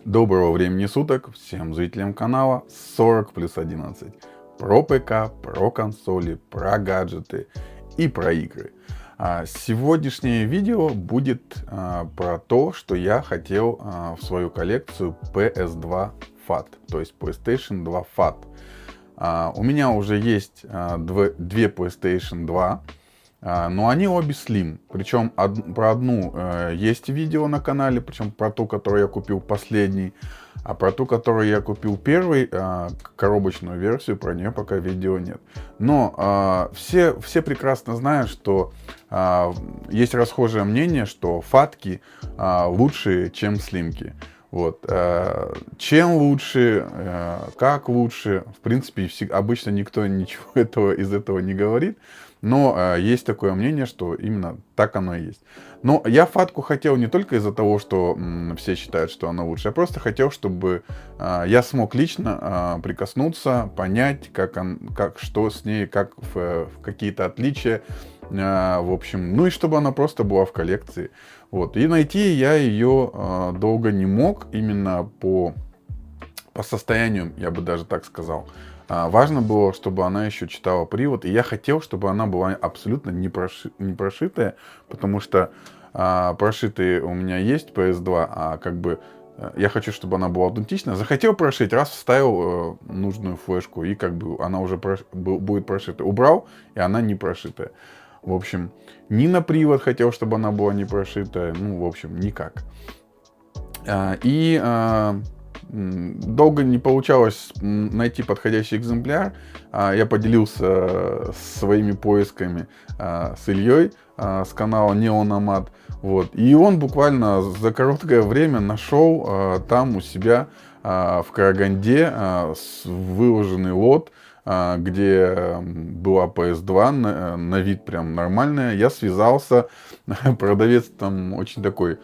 Доброго времени суток всем зрителям канала 40+11. Про ПК, про консоли, про гаджеты и про игры. Сегодняшнее видео будет про то, что я хотел в свою коллекцию PS2 FAT, то есть PlayStation 2 FAT. У меня уже есть две PlayStation 2. Но они обе Slim. Причем про одну есть видео на канале, причем про ту, которую я купил последний. А про ту, которую я купил первый, коробочную версию, про нее пока видео нет. Но все прекрасно знают, что есть расхожее мнение, что фатки лучше, чем слимки. Вот. Чем лучше, как лучше, в принципе, обычно никто ничего из этого не говорит. Но есть такое мнение, что именно так оно и есть. Но я фатку хотел не только из-за того, что все считают, что она лучше. Я просто хотел, чтобы я смог лично прикоснуться, понять, что с ней, как какие-то отличия. В общем, ну и чтобы она просто была в коллекции. Вот. И найти я ее долго не мог, именно по состоянию, я бы даже так сказал. Важно было, чтобы она еще читала привод, и я хотел, чтобы она была абсолютно не прошитая, потому что прошитые у меня есть PS2, а как бы я хочу, чтобы она была аутентична. Захотел прошить, раз вставил нужную флешку, и как бы она уже будет прошита. Убрал, и она не прошитая. В общем, ни на привод хотел, чтобы она была не прошитая, ну, в общем, никак. Долго не получалось найти подходящий экземпляр. Я поделился своими поисками с Ильей с канала Неономад. Вот. И он буквально за короткое время нашел там у себя в Караганде выложенный лот, где была PS2, на вид прям нормальная. Я связался, продавец там очень такой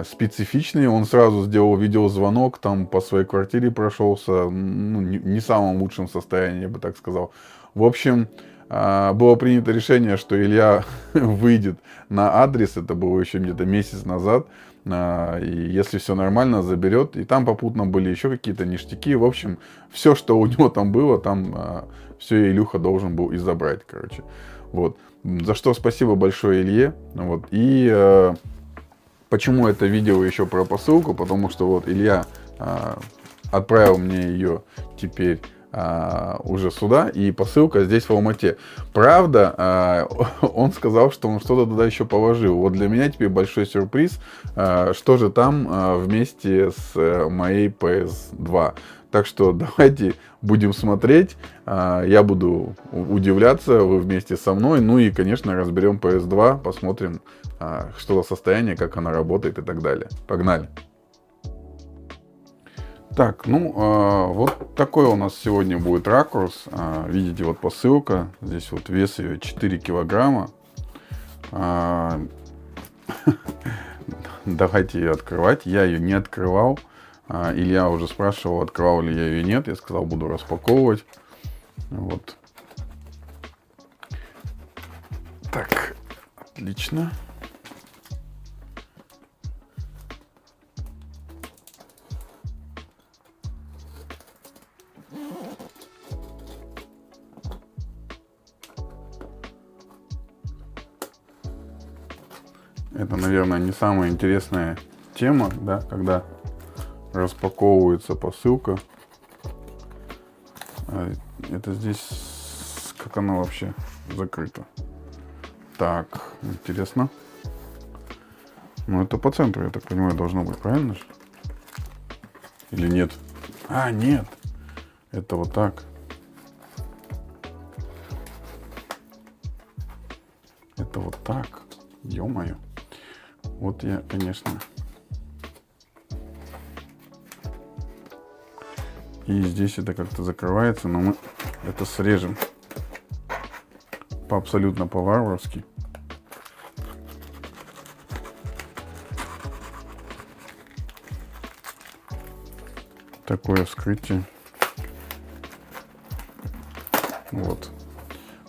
специфичный, он сразу сделал видеозвонок, там по своей квартире прошелся, ну, не в самом лучшем состоянии, я бы так сказал. В общем, было принято решение, что Илья выйдет на адрес, это было еще где-то месяц назад, и если все нормально, заберет. И там попутно были еще какие-то ништяки. В общем, все, что у него там было, там все Илюха должен был и забрать, короче. Вот. За что спасибо большое Илье. Вот. И почему это видео еще про посылку? Потому что вот Илья отправил мне ее теперь уже сюда, и посылка здесь в Алмате. Правда, он сказал, что он что-то туда еще положил. Вот для меня теперь большой сюрприз, что же там вместе с моей PS2. Так что давайте будем смотреть, я буду удивляться, вы вместе со мной. Ну и, конечно, разберем PS2, посмотрим, что за состояние, как она работает и так далее. Погнали! Так, ну, вот такой у нас сегодня будет ракурс. Видите, вот посылка. Здесь вот вес ее 4 килограмма. Давайте ее открывать. Я ее не открывал. Илья уже спрашивал, открывал ли я ее, нет. Я сказал, буду распаковывать. Вот. Так, отлично. Это, наверное, не самая интересная тема, да, когда распаковывается посылка. Это здесь, как она вообще закрыта. Так, интересно. Ну, это по центру, я так понимаю, должно быть, правильно же? Или нет? Нет. Это вот так. Это вот так. Ё-моё. Вот я, конечно. И здесь это как-то закрывается, но мы это срежем абсолютно по-варварски. Такое вскрытие. Вот.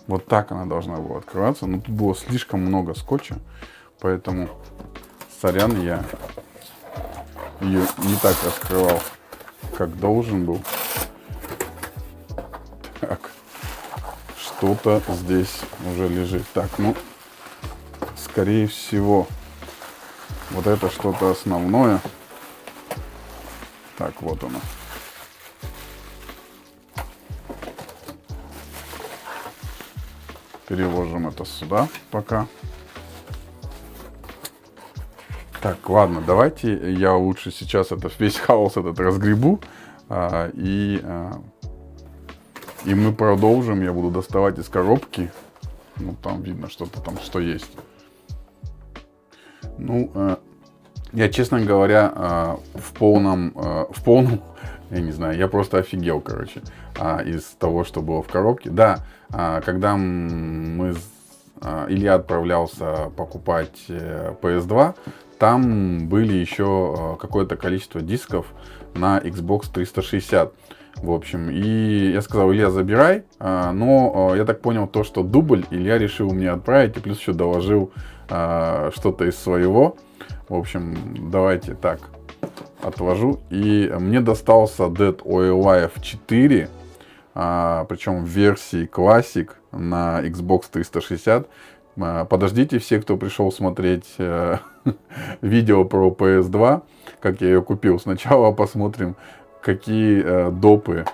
Вот так она должна была открываться. Но тут было слишком много скотча. Поэтому, сорян, я ее не так раскрывал, как должен был. Так, что-то здесь уже лежит. Так, ну, скорее всего, вот это что-то основное. Так, вот оно. Переложим это сюда пока. Так, ладно, давайте я лучше сейчас весь хаос этот разгребу. И мы продолжим. Я буду доставать из коробки. Ну, там видно что-то там, что есть. Ну, я, честно говоря, в полном, я не знаю, я просто офигел, короче, из того, что было в коробке. Да, когда Илья отправлялся покупать PS2, там были еще какое-то количество дисков на Xbox 360. В общем, и я сказал: Илья, забирай. Но я так понял, то, что дубль Илья решил мне отправить, и плюс еще доложил что-то из своего. В общем, давайте так, отложу. И мне достался Dead or Alive 4, причем в версии Classic на Xbox 360. Подождите, все, кто пришел смотреть видео про PS2, как я ее купил. Сначала посмотрим, какие допы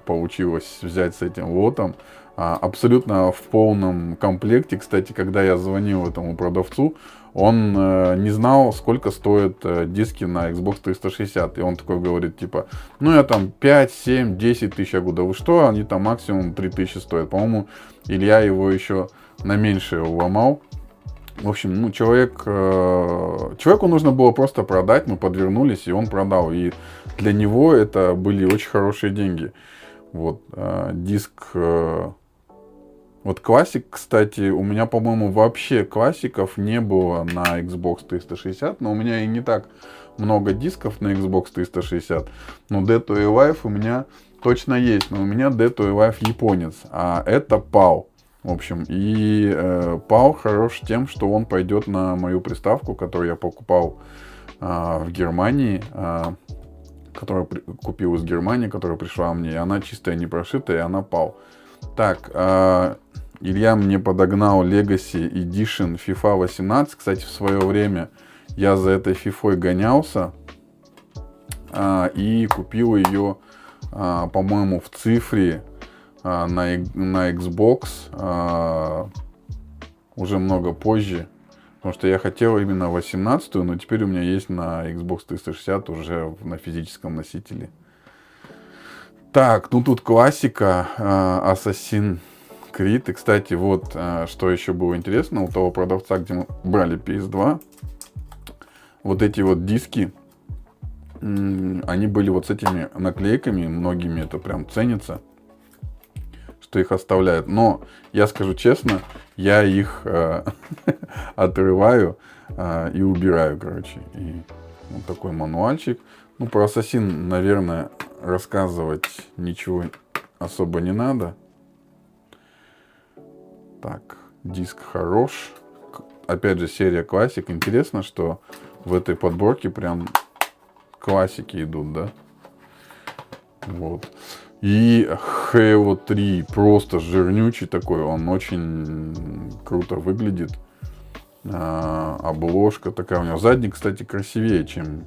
получилось взять с этим лотом. Абсолютно в полном комплекте. Кстати, когда я звонил этому продавцу, он не знал, сколько стоят диски на Xbox 360. И он такой говорит, типа, ну я там 5, 7, 10 тысяч. Я говорю: да вы что, они там максимум 3000 стоят. По-моему, Илья его еще на меньшее уломал. В общем, ну, человеку нужно было просто продать, мы подвернулись, и он продал. И для него это были очень хорошие деньги. Вот, диск... Вот Classic, кстати, у меня, по-моему, вообще классиков не было на Xbox 360, но у меня и не так много дисков на Xbox 360. Но Dead or Alive у меня точно есть, но у меня Dead or Alive японец, а это PAL. В общем, и PAL хорош тем, что он пойдет на мою приставку, которую я покупал в Германии, которую купил из Германии, которая пришла мне. И она чистая, не прошитая, и она PAL. Так, Илья мне подогнал Legacy Edition FIFA 18. Кстати, в свое время я за этой FIFA гонялся и купил ее, по-моему, в цифре на Xbox уже много позже. Потому что я хотел именно 18-ю, но теперь у меня есть на Xbox 360 уже на физическом носителе. Так, ну тут классика, Assassin's Creed. И, кстати, вот что еще было интересно, у того продавца, где мы брали PS2, вот эти вот диски, они были вот с этими наклейками, многими это прям ценится, что их оставляют. Но, я скажу честно, я их отрываю и убираю, короче. И вот такой мануальчик. Ну, про Assassin, наверное, рассказывать ничего особо не надо. Так, диск хорош. Опять же, серия классик. Интересно, что в этой подборке прям классики идут, да? Вот. И Halo 3 просто жирнючий такой. Он очень круто выглядит. Обложка такая у него. Задник, кстати, красивее, чем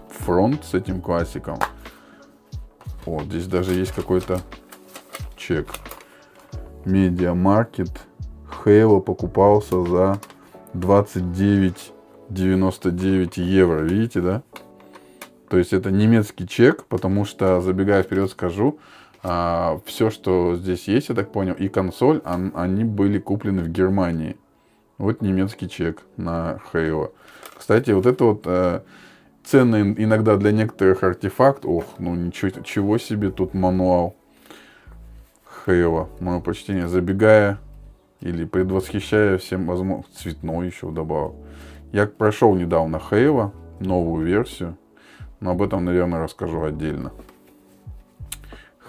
фронт с этим классиком. Вот, здесь даже есть какой-то чек. Media Market. Halo покупался за 29,99 евро. Видите, да? То есть это немецкий чек, потому что, забегая вперед, скажу, все, что здесь есть, я так понял, и консоль, они были куплены в Германии. Вот немецкий чек на Halo. Кстати, вот это вот ценный иногда для некоторых артефакт. Ох, ну ничего себе, тут мануал Halo. Мое почтение. Забегая или предвосхищая всем возможным. Цветной еще вдобавок. Я прошел недавно Halo, новую версию. Но об этом, наверное, расскажу отдельно.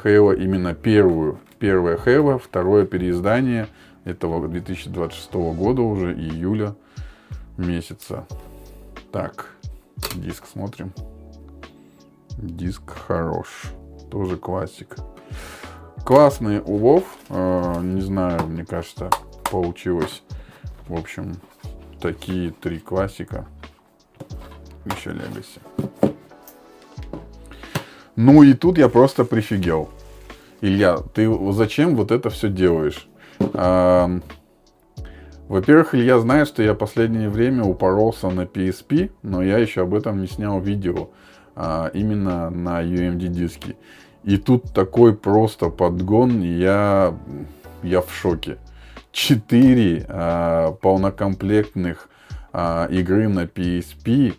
Halo именно первое Halo, второе переиздание этого 2026 года уже, июля месяца. Так, Диск смотрим. Диск хорош. Тоже классик. Классный улов. Не знаю, мне кажется, получилось. В общем, такие 3 классика. Еще Legacy. Ну и тут я просто прифигел. Илья, ты зачем вот это все делаешь? Во-первых, Илья знает, что я последнее время упоролся на PSP, но я еще об этом не снял видео. Именно на UMD диске. И тут такой просто подгон, я в шоке. 4 полнокомплектных игры на PSP.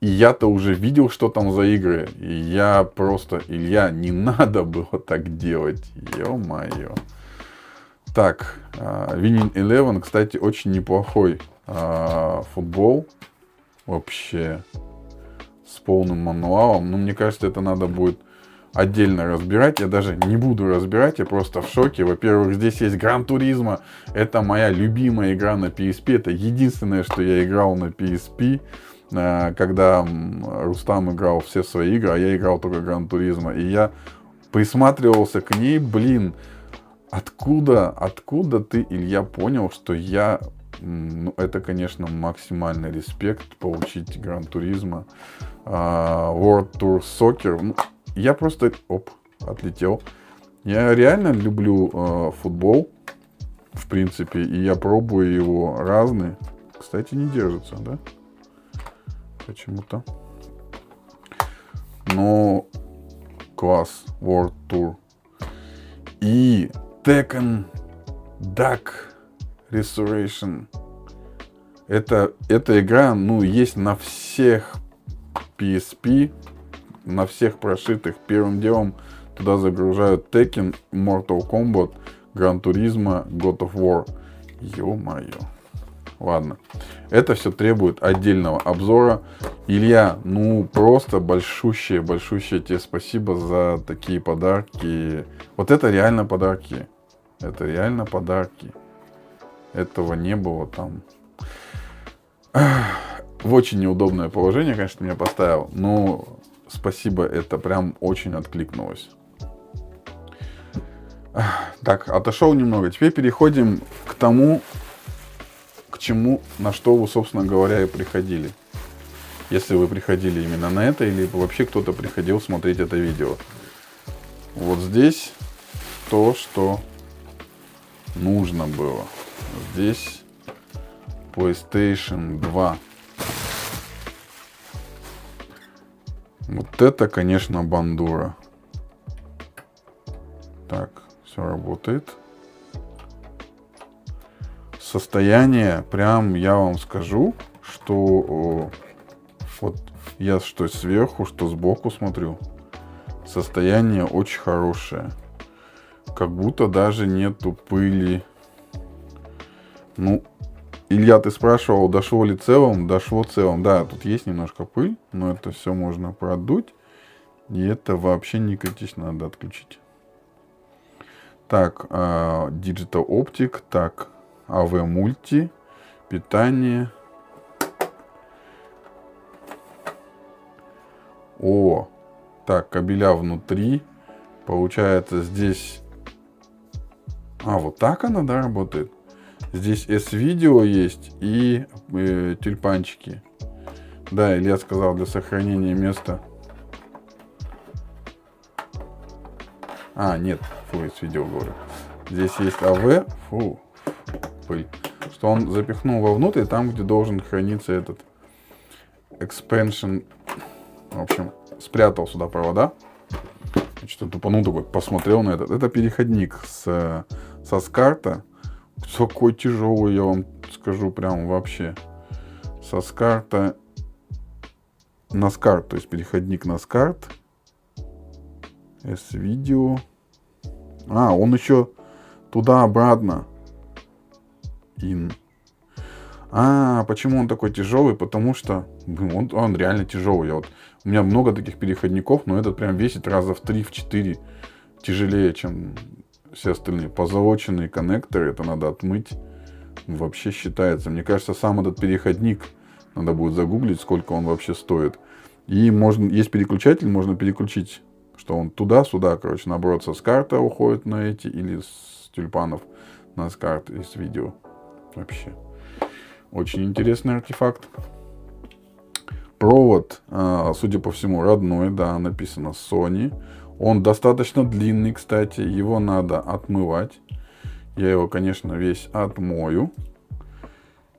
И я-то уже видел, что там за игры. И я просто... Илья, не надо было так делать. Ё-моё. Так, Winning Eleven, кстати, очень неплохой футбол. Вообще. С полным мануалом. Но мне кажется, это надо будет отдельно разбирать. Я даже не буду разбирать, я просто в шоке. Во-первых, здесь есть Gran Turismo. Это моя любимая игра на PSP. Это единственное, что я играл на PSP. Когда Рустам играл все свои игры, а я играл только Gran Turismo. И я присматривался к ней, блин, откуда ты, Илья, понял, что я... Ну, это, конечно, максимальный респект получить Gran Turismo. World Tour Soccer. Ну, я просто... Оп, отлетел. Я реально люблю футбол, в принципе, и я пробую его разный. Кстати, не держится, да? Почему-то. Но класс. World Tour. И Tekken Duck Restoration. Эта игра, ну, есть на всех PSP, на всех прошитых. Первым делом туда загружают Tekken, Mortal Kombat, Gran Turismo, God of War. Ё-моё. Ладно. Это все требует отдельного обзора. Илья, ну просто большущее тебе спасибо за такие подарки. Вот это реально подарки. Это реально подарки. Этого не было там. В очень неудобное положение, конечно, меня поставил. Но спасибо, это прям очень откликнулось. Так, отошел немного. Теперь переходим к тому, к чему, на что вы, собственно говоря, и приходили. Если вы приходили именно на это, или вообще кто-то приходил смотреть это видео. Вот здесь то, что нужно было. Здесь PlayStation 2. Вот это, конечно, бандура. Так, все работает. Состояние, прям я вам скажу, что вот я что сверху, что сбоку смотрю. Состояние очень хорошее. Как будто даже нету пыли. Ну, Илья, ты спрашивал, дошло ли целым? Дошло целым. Да, тут есть немножко пыль, но это все можно продуть. И это вообще не критично, надо отключить. Так, Digital Optic, так, AV Multi, питание. О, так, кабеля внутри. Получается здесь... вот так она, да, работает? Здесь S-видео есть и тюльпанчики. Да, Илья сказал, для сохранения места. Нет, S-видео говорю. Здесь есть AV, пыль. Что он запихнул вовнутрь, там, где должен храниться этот expansion. В общем, спрятал сюда провода. Что-то тупанул такой, посмотрел на этот. Это переходник со SCART. Такой тяжелый, я вам скажу, прям вообще. Со SCART на SCART, то есть переходник на SCART. S-видео. Он еще туда-обратно. Почему он такой тяжелый? Потому что он реально тяжелый. У меня много таких переходников, но этот прям весит раза в 3-4 тяжелее, чем все остальные. Позолоченные коннекторы, это надо отмыть. Вообще считается. Мне кажется, сам этот переходник надо будет загуглить, сколько он вообще стоит. И есть переключатель, можно переключить, что он туда-сюда, короче, наоборот, с карты уходит на эти, или с тюльпанов на карты из видео. Вообще. Очень интересный артефакт. Провод, судя по всему, родной, да, написано Sony. Он достаточно длинный, кстати, его надо отмывать. Я его, конечно, весь отмою.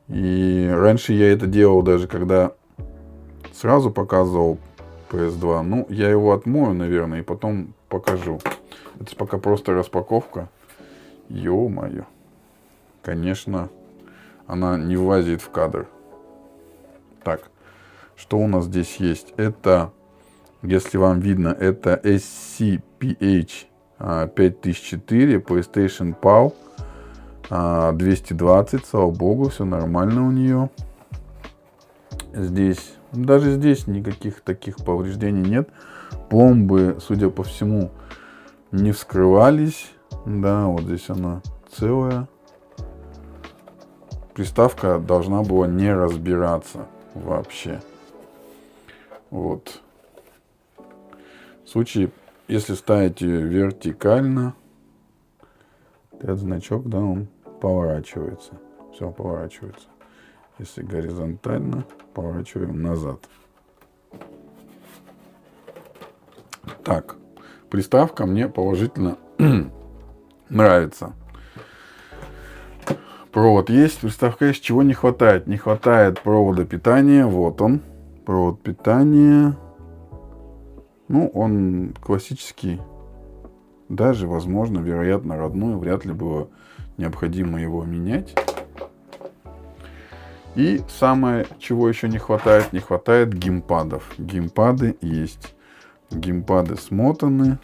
И раньше я это делал даже, когда сразу показывал PS2. Ну, я его отмою, наверное, и потом покажу. Это пока просто распаковка. Ё-моё. Конечно, она не влазит в кадр. Так, что у нас здесь есть? Это, если вам видно, это SCPH 5004, PlayStation PAL 220, слава богу, все нормально у нее. Здесь, даже здесь никаких таких повреждений нет. Пломбы, судя по всему, не вскрывались. Да, вот здесь она целая. Приставка должна была не разбираться вообще. Вот. В случае, если ставить ее вертикально, этот значок, да, он поворачивается. Все поворачивается. Если горизонтально, поворачиваем назад. Так, приставка мне положительно нравится. Провод есть, приставка есть. Чего не хватает? Не хватает провода питания. Вот он. Провод питания. Ну, он классический. Даже, возможно, вероятно, родной. Вряд ли было необходимо его менять. И самое, чего еще не хватает геймпадов. Геймпады есть. Геймпады смотаны.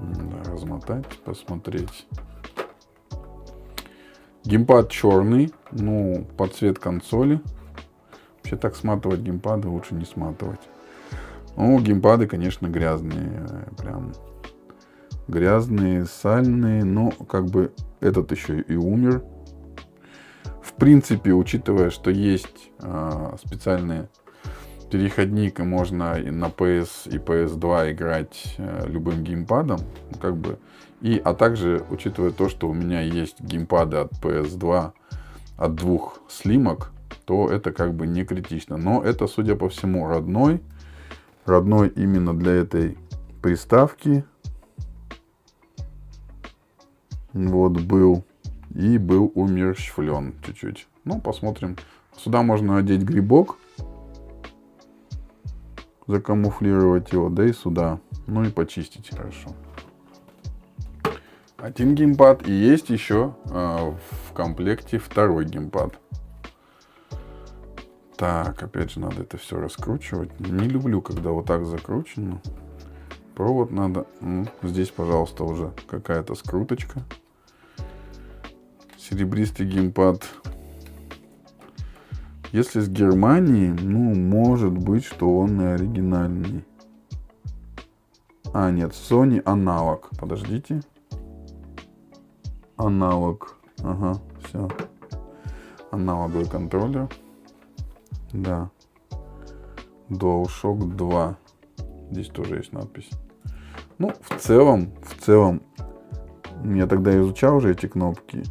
Надо размотать, посмотреть. Геймпад черный. Ну, под цвет консоли. Вообще так сматывать геймпады лучше не сматывать. Ну, геймпады, конечно, грязные. Прям грязные, сальные. Но как бы этот еще и умер. В принципе, учитывая, что есть специальный переходник, и можно и на PS и PS2 играть любым геймпадом, как бы, а также учитывая то, что у меня есть геймпады от PS2 от двух слимок, то это как бы не критично. Но это, судя по всему, родной именно для этой приставки. Вот был умерщвлен чуть-чуть. Ну, посмотрим. Сюда можно одеть грибок, закамуфлировать его, да и сюда. Ну и почистить хорошо. Один геймпад. И есть еще в комплекте второй геймпад. Так, опять же, надо это все раскручивать. Не люблю, когда вот так закручено. Провод надо. Здесь, пожалуйста, уже какая-то скруточка. Серебристый геймпад. Если с Германии, ну, может быть, что он и оригинальный. А, нет, Sony аналог. Подождите. Аналог. Ага, все. Аналоговый контроллер. Да. DualShock 2. Здесь тоже есть надпись. Ну, в целом, я тогда изучал уже эти кнопки.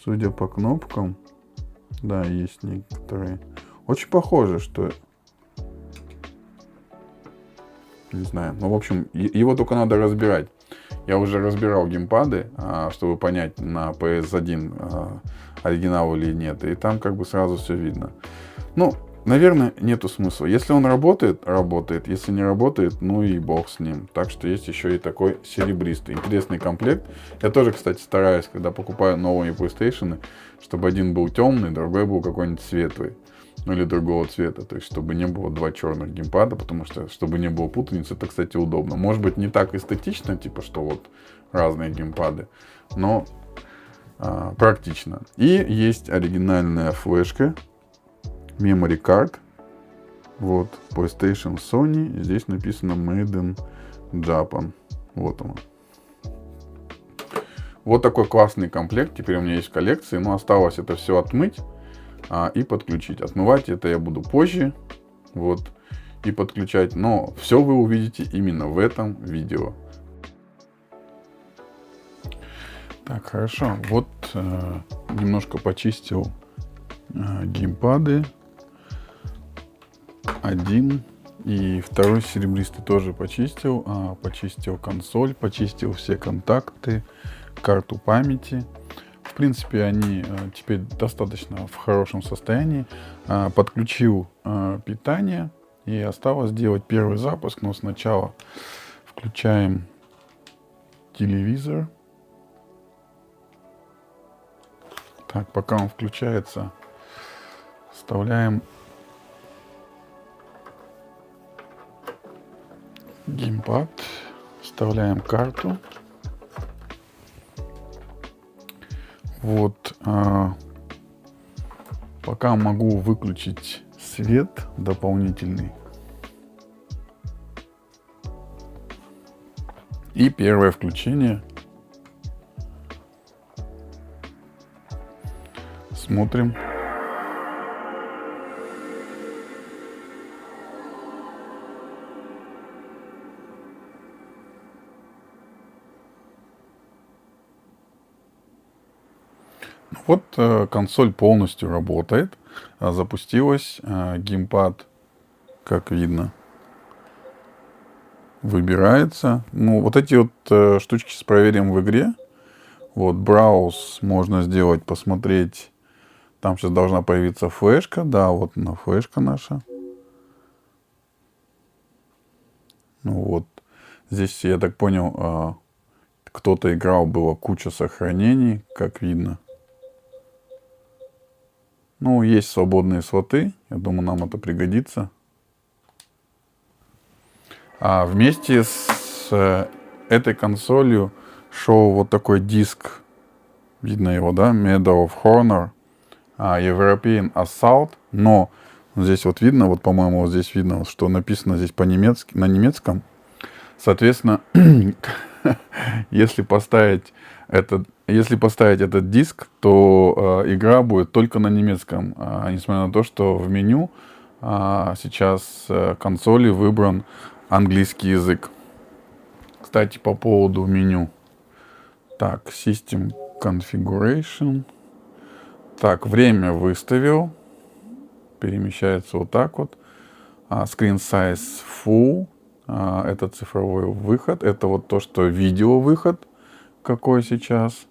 Судя по кнопкам, да, есть некоторые. Очень похоже, что... Не знаю. Ну, в общем, его только надо разбирать. Я уже разбирал геймпады, чтобы понять, на PS1 оригинал или нет. И там как бы сразу все видно. Ну, наверное, нету смысла. Если он работает, работает. Если не работает, ну и бог с ним. Так что есть еще и такой серебристый. Интересный комплект. Я тоже, кстати, стараюсь, когда покупаю новые PlayStation, чтобы один был темный, другой был какой-нибудь светлый. Ну или другого цвета. То есть, чтобы не было два черных геймпада, потому что, чтобы не было путаницы, это, кстати, удобно. Может быть, не так эстетично, типа, что вот разные геймпады, но практично. И есть оригинальная флешка. Memory card. Вот. PlayStation Sony. И здесь написано Made in Japan. Вот оно. Вот такой классный комплект. Теперь у меня есть в коллекции. Но осталось это все отмыть. и подключить. Отмывать это я буду позже. Вот. И подключать. Но все вы увидите именно в этом видео. Так, хорошо. Вот немножко почистил геймпады. Один и второй серебристый тоже почистил. Почистил консоль, почистил все контакты, карту памяти. В принципе, они теперь достаточно в хорошем состоянии. Подключил питание. И осталось сделать первый запуск. Но сначала включаем телевизор. Так, пока он включается, вставляем геймпад, вставляем карту. Вот, пока могу выключить свет дополнительный. И первое включение. Смотрим. Вот консоль полностью работает. Запустилась. Геймпад, как видно, выбирается. Ну, вот эти вот штучки проверим в игре. Вот, брауз можно сделать, посмотреть. Там сейчас должна появиться флешка. Да, вот она, флешка наша. Ну вот. Здесь, я так понял, кто-то играл, было куча сохранений, как видно. Ну, есть свободные слоты. Я думаю, нам это пригодится. Вместе с этой консолью шел вот такой диск. Видно его, да? Medal of Honor. European Assault. Но здесь вот видно, вот, по-моему, вот здесь видно, что написано здесь по-немецки, на немецком. Соответственно, если поставить этот диск, то игра будет только на немецком. Несмотря на то, что в меню сейчас консоли выбран английский язык. Кстати, по поводу меню. Так, System Configuration. Так, время выставил. Перемещается вот так вот. Screen Size Full. Это цифровой выход. Это вот то, что видео выход. Какой сейчас.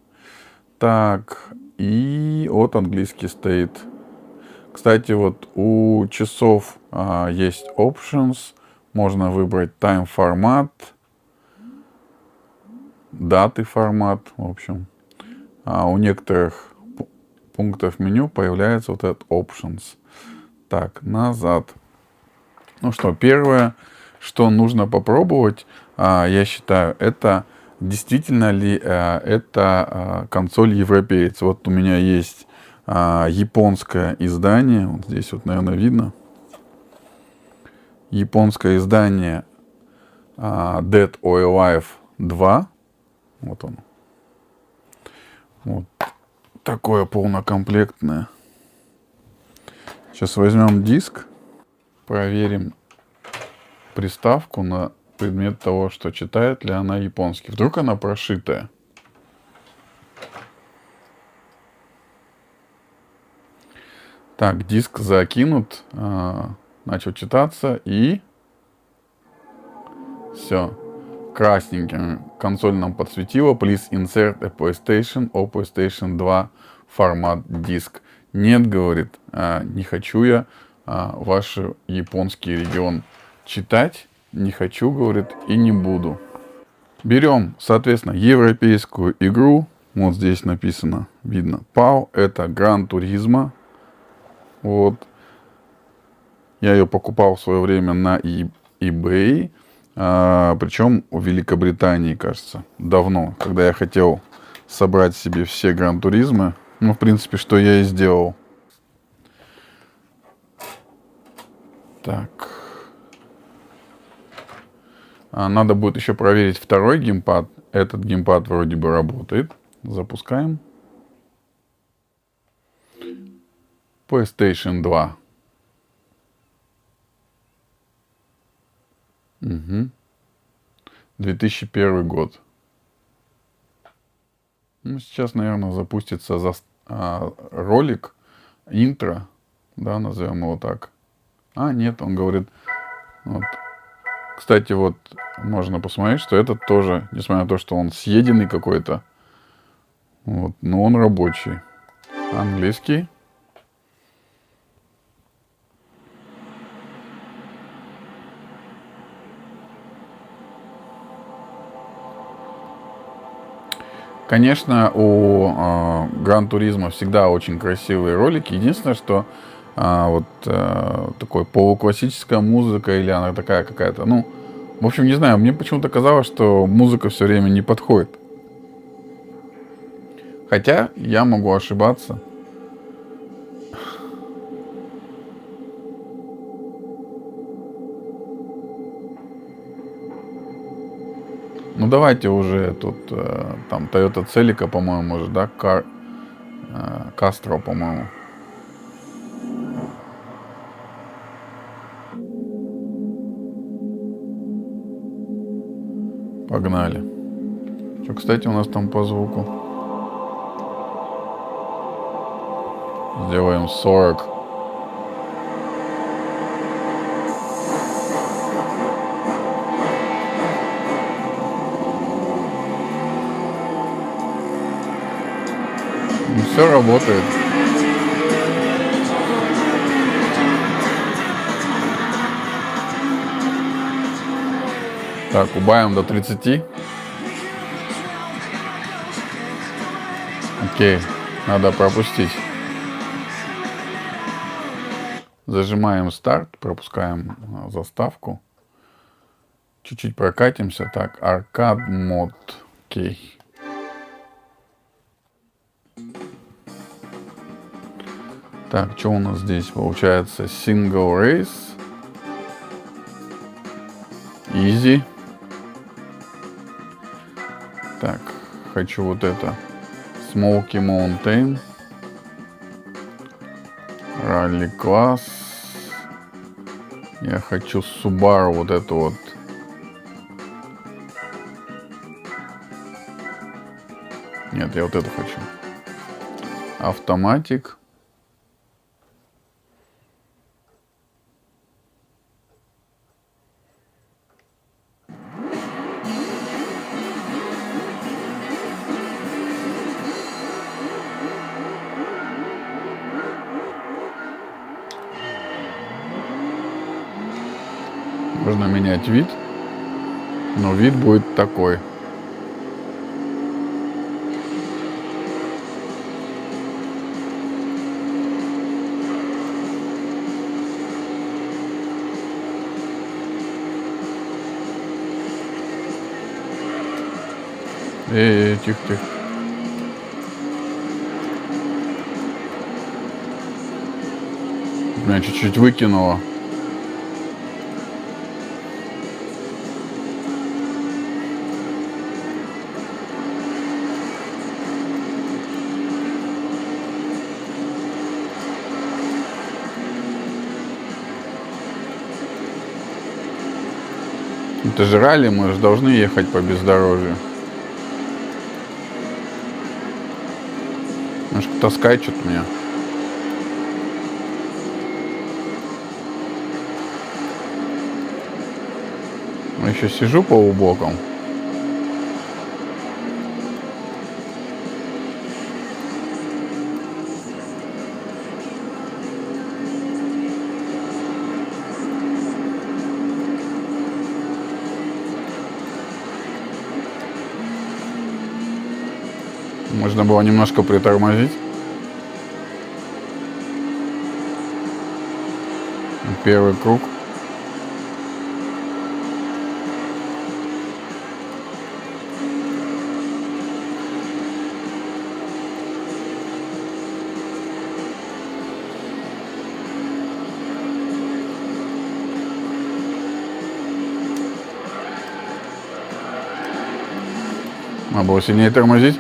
Так, и вот английский стоит. Кстати, вот у часов есть Options. Можно выбрать Time формат. Даты формат. В общем. У некоторых пунктов меню появляется вот этот Options. Так, назад. Ну что, первое, что нужно попробовать, я считаю, это действительно ли это консоль европеец. Вот у меня есть японское издание. Вот здесь вот, наверное, видно. Японское издание Dead or Alive 2. Вот он. Вот такое полнокомплектное. Сейчас возьмем диск. Проверим приставку на предмет того, что читает ли она японский. Вдруг она прошитая. Так, диск закинут. Начал читаться и все. Красненьким консоль нам подсветила. Please insert a PlayStation or PlayStation 2 формат диск. Нет, говорит, не хочу я ваш японский регион читать. Не хочу, говорит, и не буду. Берем, соответственно, европейскую игру. Вот здесь написано, видно, PAL. Это Gran Turismo. Вот. Я ее покупал в свое время на eBay. Причем в Великобритании, кажется, давно, когда я хотел собрать себе все Гран Туризмы. Ну, в принципе, что я и сделал. Так. Надо будет еще проверить второй геймпад. Этот геймпад вроде бы работает. Запускаем. PlayStation 2. Угу. 2001 год. Ну, сейчас, наверное, запустится ролик, интро, да, назовем его так. А, нет, он говорит, вот. Кстати, вот можно посмотреть, что этот тоже, несмотря на то, что он съеденный какой-то, вот, но он рабочий. Английский. Конечно, у Гран Туризма всегда очень красивые ролики. Единственное, что такой полуклассическая музыка или она такая какая-то, ну, в общем, не знаю, мне почему-то казалось, что музыка все время не подходит. Хотя я могу ошибаться. Ну давайте уже тут там Toyota Celica, по-моему, может, да? Castro, по-моему. Погнали. Что, кстати, у нас там по звуку? Сделаем 40. Ну, все работает. Так, убавим до 30. Окей, надо пропустить. Зажимаем старт, пропускаем заставку. Чуть-чуть прокатимся. Так, аркад мод. Окей. Так, что у нас здесь получается? Single race. Easy. Так, хочу вот это. Smoky Mountain. Ралли класс. Я хочу Subaru вот эту вот. Нет, я вот эту хочу. Автоматик. Можно менять вид, но вид будет такой. Тихо. Меня чуть-чуть выкинуло. Это же ралли, мы же должны ехать по бездорожью. Немножко таскает что-то меня. Я еще сижу полубоком. Можно было немножко притормозить. Первый круг. Надо было сильнее тормозить.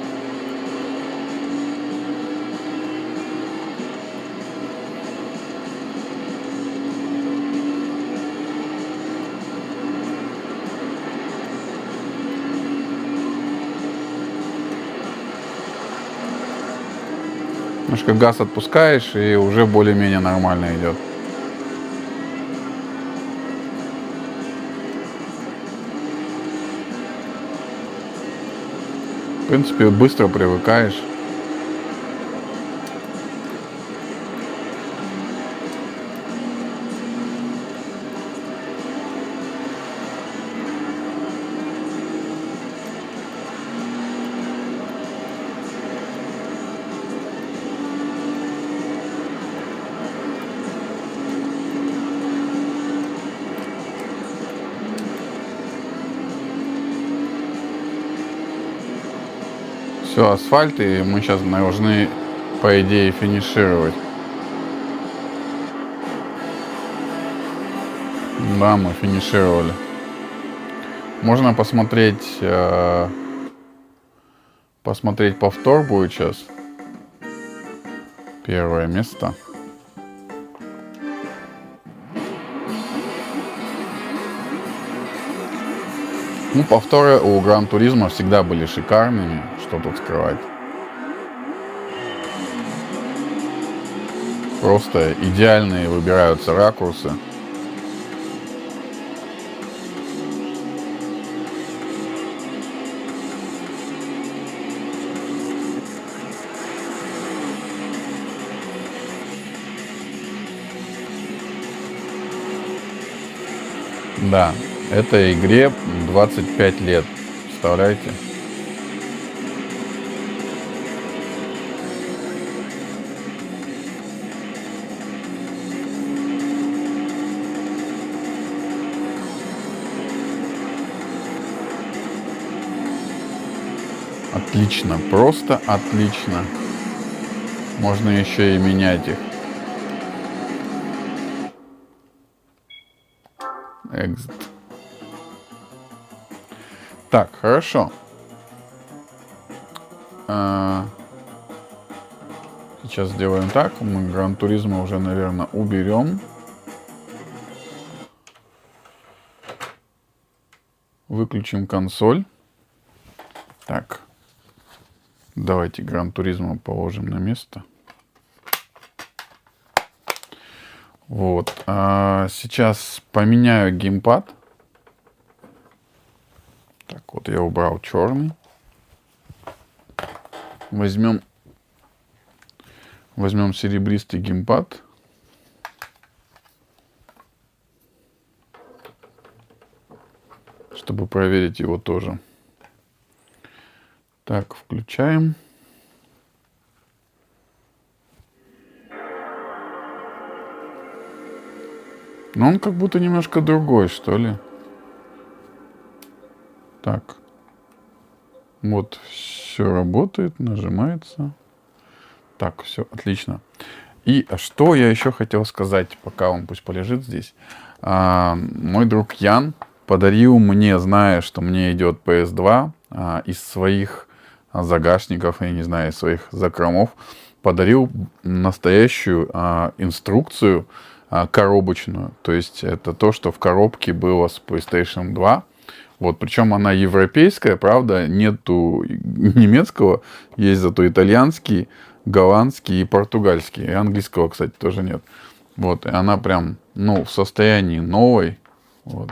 Немножко газ отпускаешь, и уже более-менее нормально идет. В принципе, быстро привыкаешь. Все, асфальт, и мы сейчас должны, по идее, финишировать. Да, мы финишировали. Можно посмотреть, посмотреть повтор будет сейчас. Первое место. Ну, повторы у Гран Туризма всегда были шикарными, что тут скрывать. Просто идеальные выбираются ракурсы. Да, этой игре 25 лет, представляете? Отлично, просто отлично. Можно еще и менять их. Exit. Так, хорошо. Сейчас сделаем так. Мы Гран Туризмо уже, наверное, уберем. Выключим консоль. Так. Давайте Гран Туризмо положим на место. Вот. Сейчас поменяю геймпад. Так, вот я убрал черный. Возьмем серебристый геймпад. Чтобы проверить его тоже. Так, включаем. Но он как будто немножко другой, что ли. Так. Вот, все работает, нажимается. Так, все, отлично. И что я еще хотел сказать, пока он пусть полежит здесь. Мой друг Ян подарил мне, зная, что мне идет PS2, из своих загашников, я не знаю, из своих закромов, подарил настоящую инструкцию коробочную. То есть это то, что в коробке было с PlayStation 2. Вот, причем она европейская, правда, нету немецкого, есть зато итальянский, голландский и португальский. И английского, кстати, тоже нет. Вот, и она прям, ну, в состоянии новой. Вот,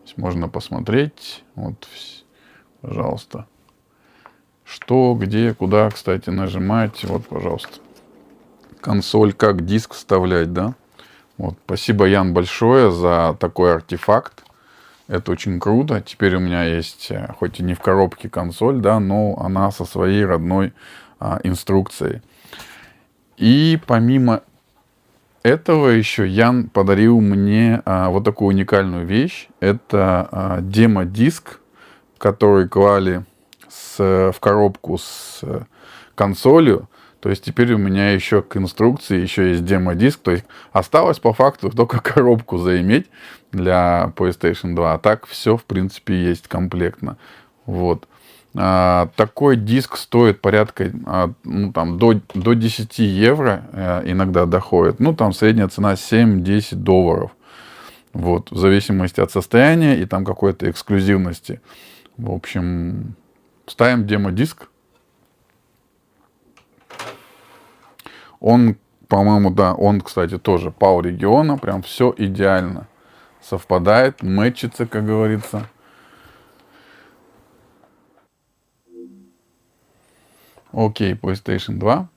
здесь можно посмотреть. Вот, пожалуйста. Что, где, куда, кстати, нажимать. Вот, пожалуйста. Консоль, как диск вставлять, да. Вот, спасибо, Ян, большое за такой артефакт. Это очень круто. Теперь у меня есть, хоть и не в коробке консоль, да, но она со своей родной инструкцией. И помимо этого еще Ян подарил мне вот такую уникальную вещь. Это демо-диск, который клали в коробку с консолью. То есть теперь у меня еще к инструкции еще есть демо-диск. То есть осталось по факту только коробку заиметь для PlayStation 2. А так все, в принципе, есть комплектно. Вот. Такой диск стоит порядка ну, там, до 10 евро иногда доходит. Ну, там средняя цена 7-10 долларов. Вот. В зависимости от состояния и там какой-то эксклюзивности. В общем, ставим демо-диск. Он, по-моему, да, он, кстати, тоже пал региона. Прям все идеально совпадает, мэчится, как говорится. Окей, PlayStation 2.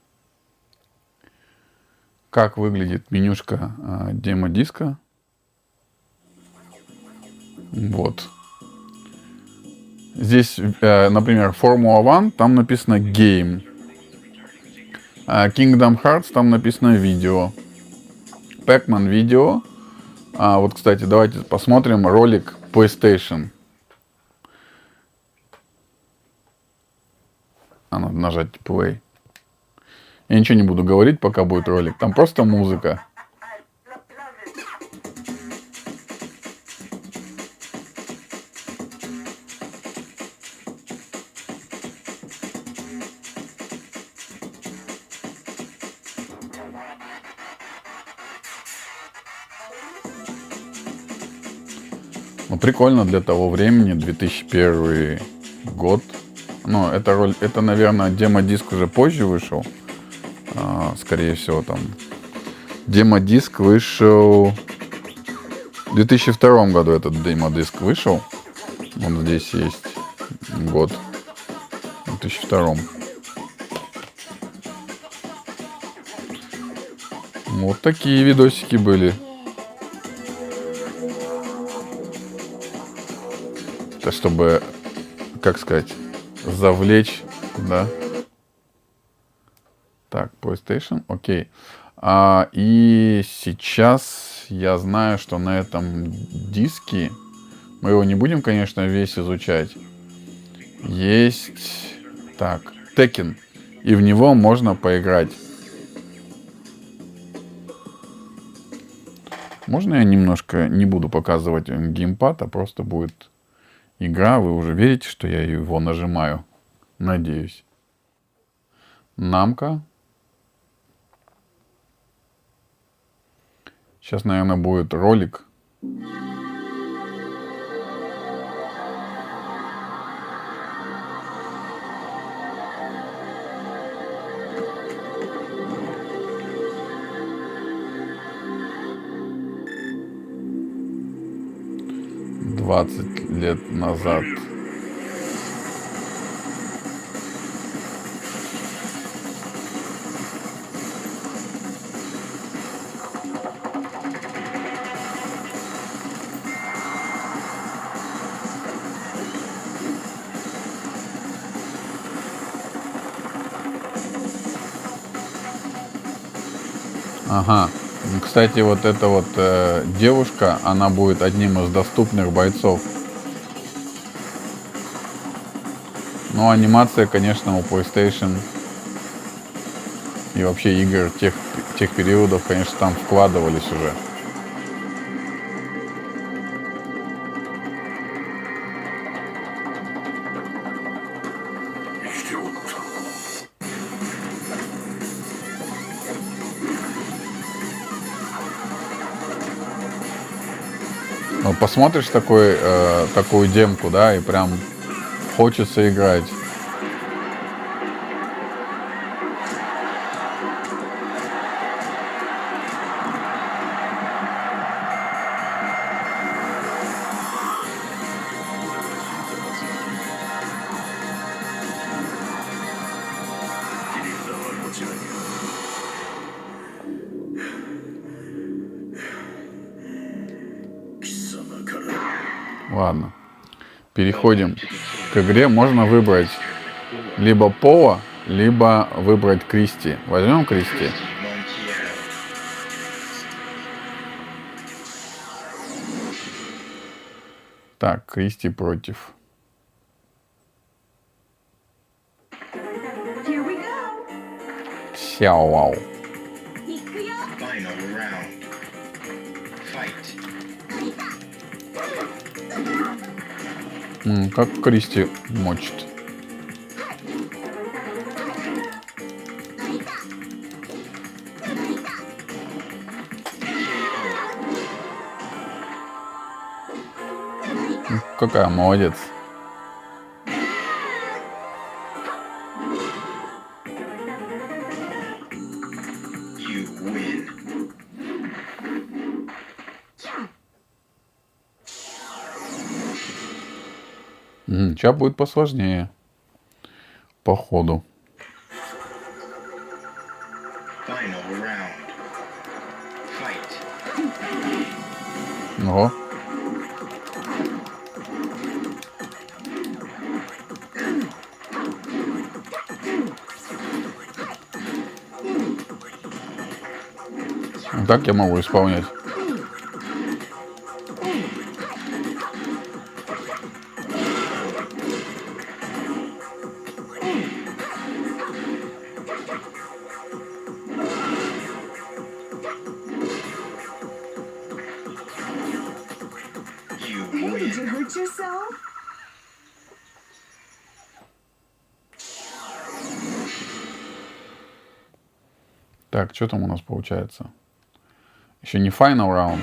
Как выглядит менюшка демо-диска? Вот. Здесь, например, Formula One, там написано Game. Kingdom Hearts, там написано Видео. Pac-Man Видео. Вот, кстати, давайте посмотрим ролик PlayStation. Надо нажать Play. Я ничего не буду говорить, пока будет ролик. Там просто музыка. Ну, прикольно для того времени, 2001 год. Ну, это, наверное, демо-диск уже позже вышел. Скорее всего, там. Демо-диск вышел... В 2002 году этот демо-диск вышел. Вот здесь есть год. В 2002. Вот такие видосики были. Это чтобы, как сказать, завлечь, да. Так, PlayStation, окей. И сейчас я знаю, что на этом диске, мы его не будем, конечно, весь изучать, есть, так, Tekken, и в него можно поиграть. Можно я немножко не буду показывать геймпад, а просто будет игра, вы уже верите, что я его нажимаю? Надеюсь. Намка. Сейчас, наверное, будет ролик. «20 лет назад». Ага. Кстати, вот эта вот девушка, она будет одним из доступных бойцов. Ну, анимация, конечно, у PlayStation и вообще игр тех периодов, конечно, там вкладывались уже. Ну, посмотришь такую демку, да, и прям хочется играть. Ладно. Переходим к игре. Можно выбрать либо Пола, либо выбрать Кристи. Возьмем Кристи. Так, Кристи против. Сяо-вау. Как Кристи мочит. Какая молодец. win. Сейчас будет посложнее. По ходу. Final round. Fight. Ого. Вот так я могу исполнять. You Hey, did you win. hurt yourself? Так, что там у нас получается? Еще не final round.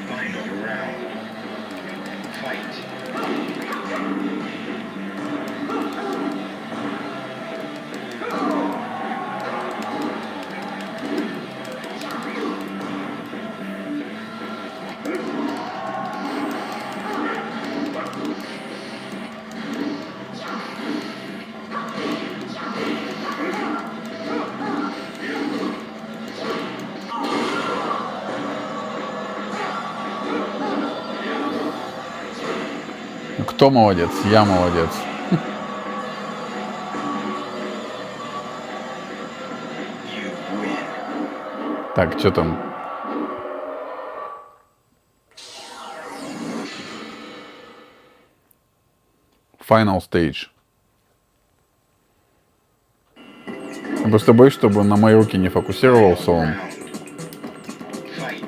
Final round. Fight. Кто молодец? Я молодец. You win. Так, что там? Final stage. Я просто боюсь, чтобы на мои руки не фокусировался он. Round. Fight.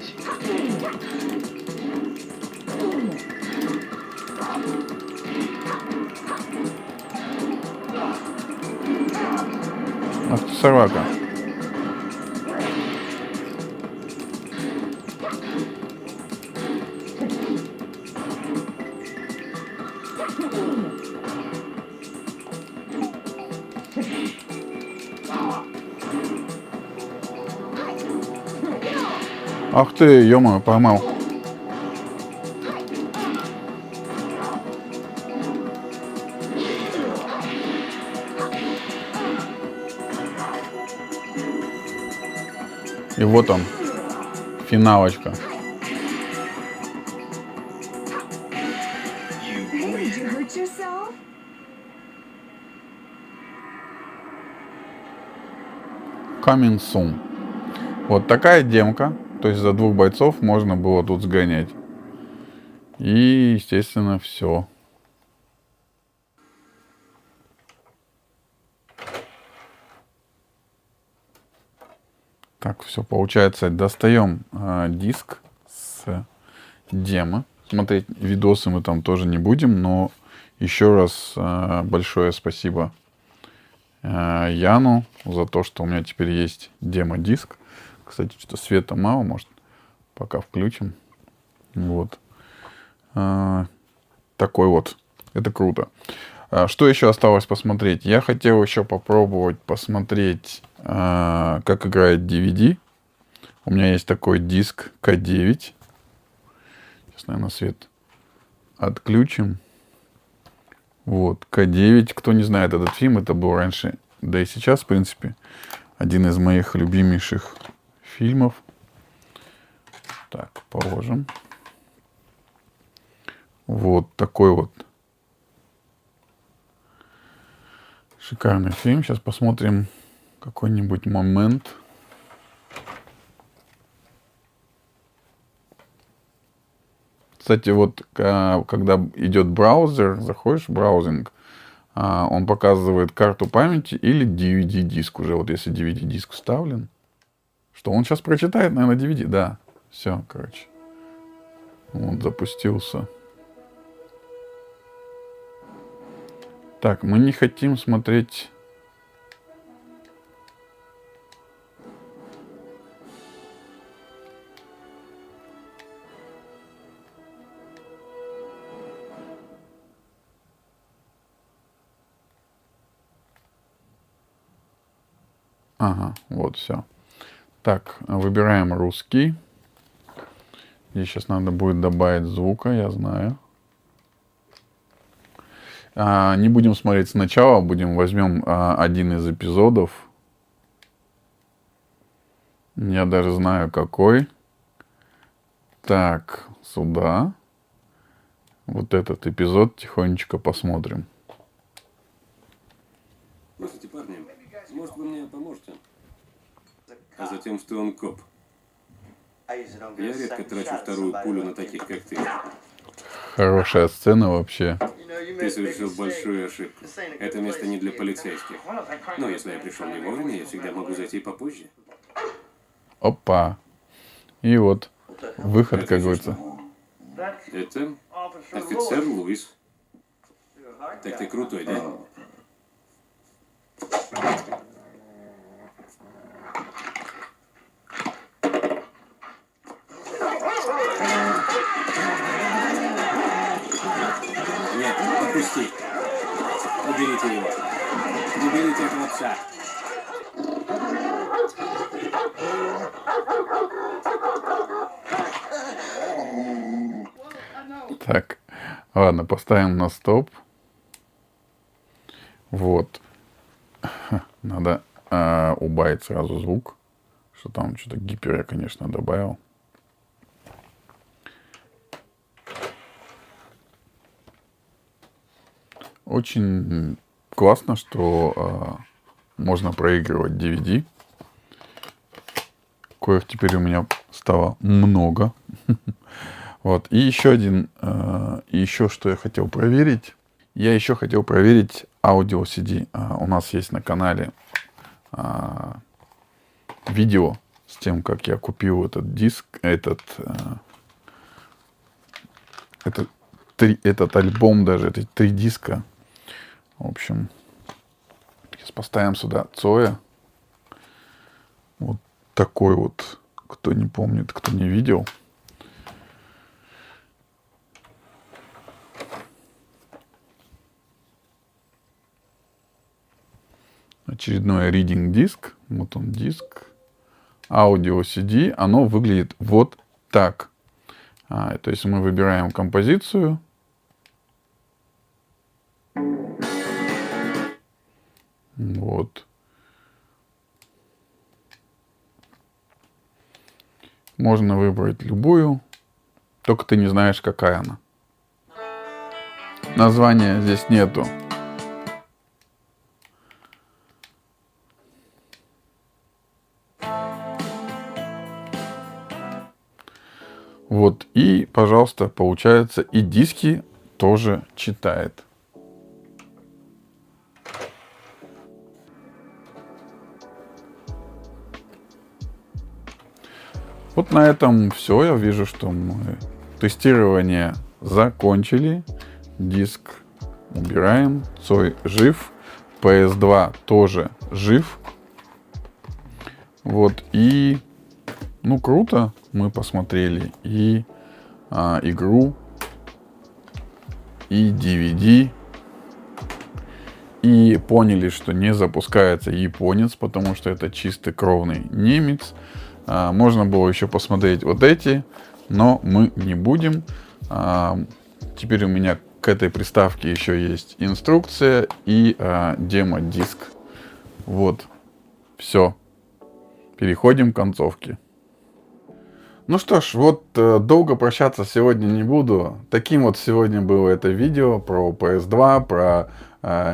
Ах ты собака. Ах ты, ё-моё, поймал. И вот он, финалочка. You Hey, did win. you hurt yourself? Coming soon. Вот такая демка. То есть за 2 бойцов можно было тут сгонять. И, естественно, все. Так, все, получается, достаем диск с демо. Смотреть видосы мы там тоже не будем, но еще раз большое спасибо Яну за то, что у меня теперь есть демо-диск. Кстати, что-то света мало, может, пока включим. Вот. Такой вот. Это круто. Что еще осталось посмотреть? Я хотел еще попробовать посмотреть, как играет DVD. У меня есть такой диск К9. Сейчас, наверное, свет отключим. Вот, К9. Кто не знает этот фильм, это был раньше, да и сейчас, в принципе, один из моих любимейших фильмов. Так, положим. Вот такой вот шикарный фильм. Сейчас посмотрим какой-нибудь момент. Кстати, вот когда идет браузер, заходишь в браузинг, он показывает карту памяти или DVD-диск уже. Вот если DVD-диск вставлен. Что он сейчас прочитает, наверное, DVD? Да. Все, короче. Вот, запустился. Так, мы не хотим смотреть... Ага, вот, все. Так, выбираем русский. Здесь сейчас надо будет добавить звука, я знаю. Не будем смотреть сначала, возьмем один из эпизодов. Я даже знаю, какой. Так, сюда. Вот этот эпизод тихонечко посмотрим. Здравствуйте, парни. Может, вы мне поможете? А затем, что он коп. Я редко трачу вторую пулю на таких, как ты. Хорошая сцена вообще. Ты совершил большую ошибку. Это место не для полицейских. Но если я пришел не вовремя, я всегда могу зайти попозже. Опа. И вот выход, как говорится. Это офицер Луис. Так ты крутой, да? Нет, отпусти. Уберите его. Уберите этого пса. Так, ладно, поставим на стоп. Вот. Надо убавить сразу звук. Что там что-то гипер я, конечно, добавил. Очень классно, что можно проигрывать DVD. Коих теперь у меня стало много. Вот. И еще еще что я хотел проверить. Я еще хотел проверить аудио CD. У нас есть на канале видео с тем, как я купил этот диск, этот альбом, даже эти 3 диска. В общем, сейчас поставим сюда Цоя. Вот такой вот, кто не помнит, кто не видел. Очередной reading диск. Вот он диск. Аудио CD. Оно выглядит вот так. То есть мы выбираем композицию. Вот. Можно выбрать любую. Только ты не знаешь, какая она. Названия здесь нету. Вот, и, пожалуйста, получается, и диски тоже читает. Вот на этом все. Я вижу, что мы тестирование закончили. Диск убираем. Цой жив. PS2 тоже жив. Вот, и, ну, круто. Мы посмотрели и игру, и DVD, и поняли, что не запускается японец, потому что это чистый кровный немец. Можно было еще посмотреть вот эти, но мы не будем. Теперь у меня к этой приставке еще есть инструкция и демо-диск. Вот, все. Переходим к концовке. Ну что ж, вот долго прощаться сегодня не буду. Таким вот сегодня было это видео про PS2, про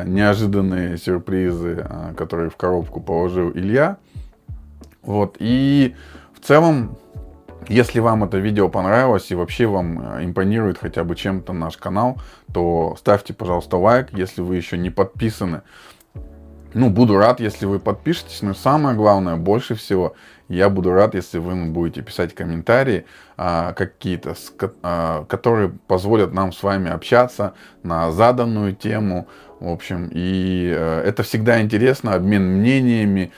неожиданные сюрпризы, которые в коробку положил Илья. Вот, и в целом, если вам это видео понравилось и вообще вам импонирует хотя бы чем-то наш канал, то ставьте, пожалуйста, лайк, если вы еще не подписаны. Ну, буду рад, если вы подпишетесь, но самое главное, больше всего, я буду рад, если вы будете писать комментарии какие-то, которые позволят нам с вами общаться на заданную тему. В общем, и это всегда интересно, обмен мнениями,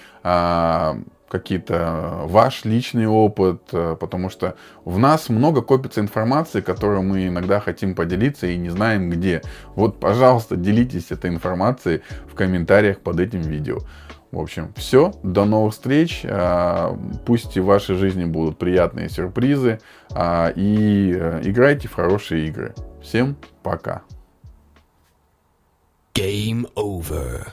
какие-то ваш личный опыт, потому что в нас много копится информации, которую мы иногда хотим поделиться и не знаем где. Вот, пожалуйста, делитесь этой информацией в комментариях под этим видео. В общем, все. До новых встреч. Пусть в вашей жизни будут приятные сюрпризы. И играйте в хорошие игры. Всем пока. Game over.